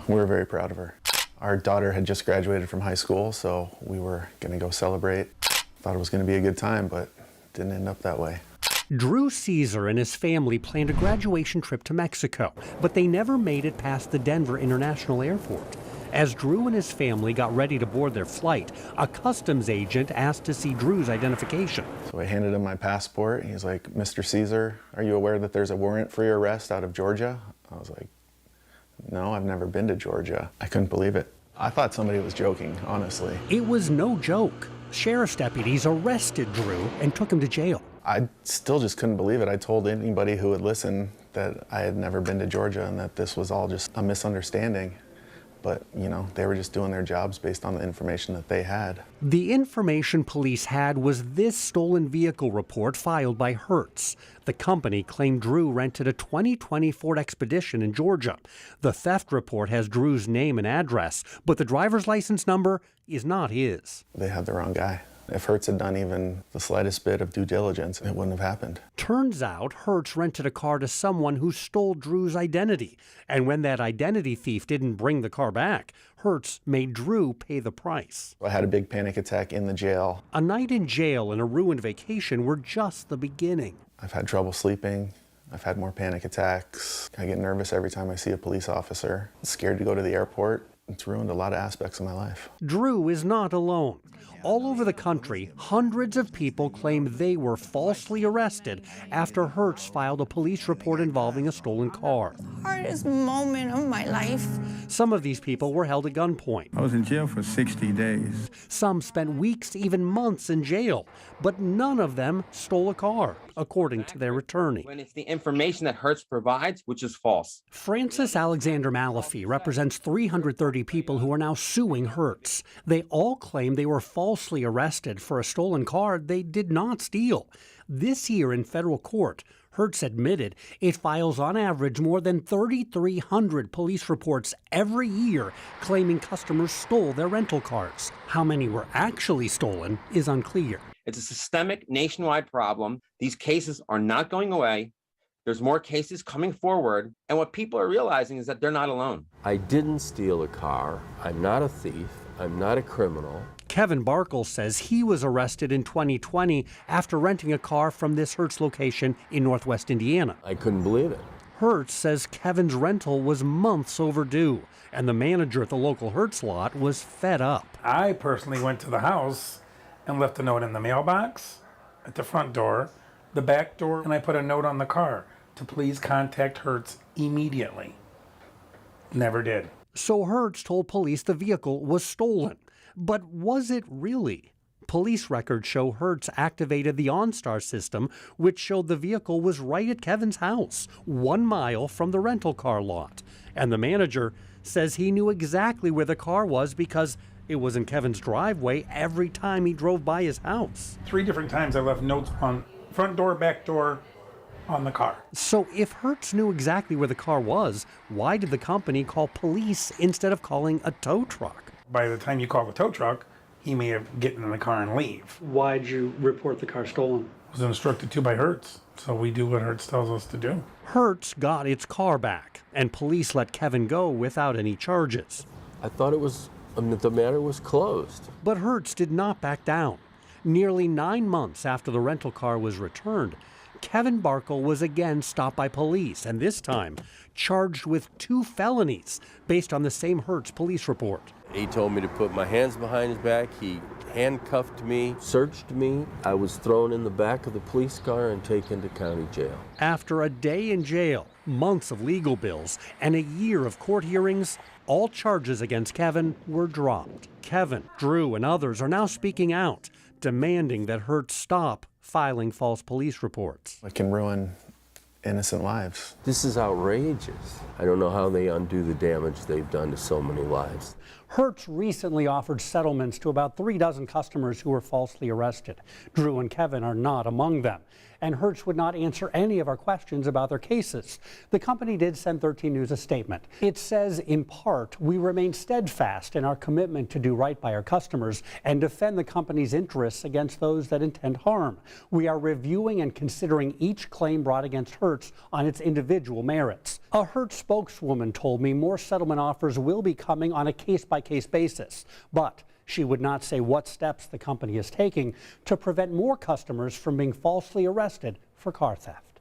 We were very proud of her. Our daughter had just graduated from high school, so we were going to go celebrate. Thought it was going to be a good time, but didn't end up that way. Drew Caesar and his family planned a graduation trip to Mexico, but they never made it past the Denver International Airport. As Drew and his family got ready to board their flight, a customs agent asked to see Drew's identification. So I handed him my passport. He's like, "Mr. Caesar, are you aware that there's a warrant for your arrest out of Georgia?" I was like, "No, I've never been to Georgia." I couldn't believe it. I thought somebody was joking, honestly. It was no joke. Sheriff's deputies arrested Drew and took him to jail. I still just couldn't believe it. I told anybody who would listen that I had never been to Georgia and that this was all just a misunderstanding. But, you know, they were just doing their jobs based on the information that they had. The information police had was this stolen vehicle report filed by Hertz. The company claimed Drew rented a 2020 Ford Expedition in Georgia. The theft report has Drew's name and address, but the driver's license number is not his. They had the wrong guy. If Hertz had done even the slightest bit of due diligence, it wouldn't have happened. Turns out Hertz rented a car to someone who stole Drew's identity. And when that identity thief didn't bring the car back, Hertz made Drew pay the price. I had a big panic attack in the jail. A night in jail and a ruined vacation were just the beginning. I've had trouble sleeping. I've had more panic attacks. I get nervous every time I see a police officer. I'm scared to go to the airport. It's ruined a lot of aspects of my life. Drew is not alone. All over the country, hundreds of people claim they were falsely arrested after Hertz filed a police report involving a stolen car. Hardest moment of my life. Some of these people were held at gunpoint. I was in jail for 60 days. Some spent weeks, even months in jail, but none of them stole a car, according to their attorney. When it's the information that Hertz provides, which is false. Francis Alexander Malafie represents 330 people who are now suing Hertz. They all claim they were falsely arrested for a stolen car they did not steal. This year in federal court, Hertz admitted it files on average more than 3,300 police reports every year claiming customers stole their rental cars. How many were actually stolen is unclear. It's a systemic nationwide problem. These cases are not going away. There's more cases coming forward. And what people are realizing is that they're not alone. I didn't steal a car. I'm not a thief. I'm not a criminal. Kevin Barkle says he was arrested in 2020 after renting a car from this Hertz location in Northwest Indiana. I couldn't believe it. Hertz says Kevin's rental was months overdue, and the manager at the local Hertz lot was fed up. I personally went to the house and left a note in the mailbox, at the front door, the back door, and I put a note on the car to please contact Hertz immediately. Never did. So Hertz told police the vehicle was stolen. But was it really? Police records show Hertz activated the OnStar system, which showed the vehicle was right at Kevin's house, 1 mile from the rental car lot. And the manager says he knew exactly where the car was because it was in Kevin's driveway every time he drove by his house. 3 different times I left notes on front door, back door, on the car. So if Hertz knew exactly where the car was, why did the company call police instead of calling a tow truck? By the time you call the tow truck, he may have gotten in the car and leave. Why'd you report the car stolen? I was instructed to by Hertz, so we do what Hertz tells us to do. Hertz got its car back, and police let Kevin go without any charges. I thought the matter was closed. But Hertz did not back down. Nearly 9 months after the rental car was returned, Kevin Barkle was again stopped by police, and this time charged with 2 felonies based on the same Hertz police report. He told me to put my hands behind his back. He handcuffed me, searched me. I was thrown in the back of the police car and taken to county jail. After a day in jail, months of legal bills, and a year of court hearings, all charges against Kevin were dropped. Kevin, Drew, and others are now speaking out, demanding that Hertz stop filing false police reports. It can ruin innocent lives. This is outrageous. I don't know how they undo the damage they've done to so many lives. Hertz recently offered settlements to about 3 dozen customers who were falsely arrested. Drew and Kevin are not among them. and Hertz would not answer any of our questions about their cases. The company did send 13 News a statement. It says, in part, we remain steadfast in our commitment to do right by our customers and defend the company's interests against those that intend harm. We are reviewing and considering each claim brought against Hertz on its individual merits. A Hertz spokeswoman told me more settlement offers will be coming on a case-by-case basis, but she would not say what steps the company is taking to prevent more customers from being falsely arrested for car theft.